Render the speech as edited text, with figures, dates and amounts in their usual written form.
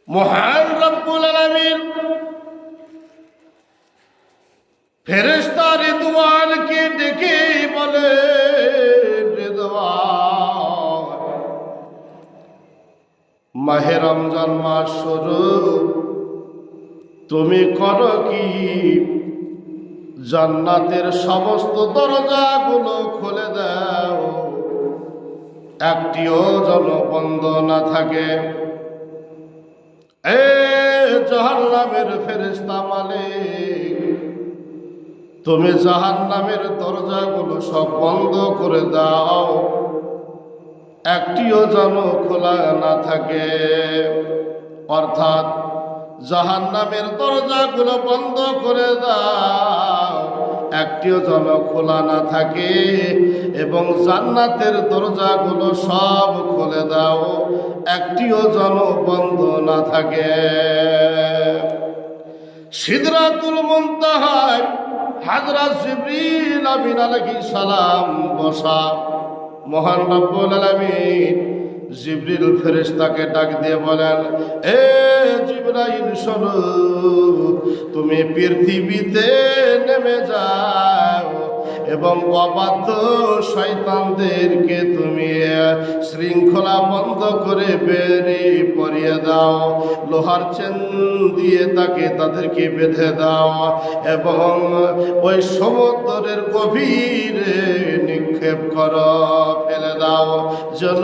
মহান রব্বুল আলামিন ফেরেশতা রিদওয়ানকে ডেকে বলে, রিদওয়ান, মাহে রমজান মাস শুরু, তুমি করো কি? জান্নাতের সমস্ত দরজাগুলো খুলে দাও, একটিও যেন বন্ধ না থাকে। এ জাহান্নামের ফেরেশতা মালিক, তুমি জাহান্নামের দরজাগুলো সব বন্ধ করে দাও, একটিও যেন খোলা না থাকে। অর্থাৎ জাহান্নামের দরজাগুলো বন্ধ করে দাও, একটিও যেন খোলা না থাকে, এবং জান্নাতের দরজাগুলো সব খুলে দাও, একটিও যেন বন্ধ না থাকে। সিদরাতুল মুনতাহায় হযরত জিবরিল আমিন আলাইহিস সালাম বসা। মহান রব্বুল আলামিন জিবরিল ফেরেশতাকে ডাক দিয়ে বলেন, এ জিবরাইল শোনো, তুমি পৃথিবীতে নেমে যাও এবং অবাধ্য শয়তানদেরকে তুমি শৃঙ্খলা বন্ধ করে বেরিয়ে পরিয়ে দাও, লোহার চেন দিয়ে তাদেরকে বেঁধে দাও এবং ওই সমুদ্রের গভীরে নিক্ষেপ করো, ফেলে দাও যেন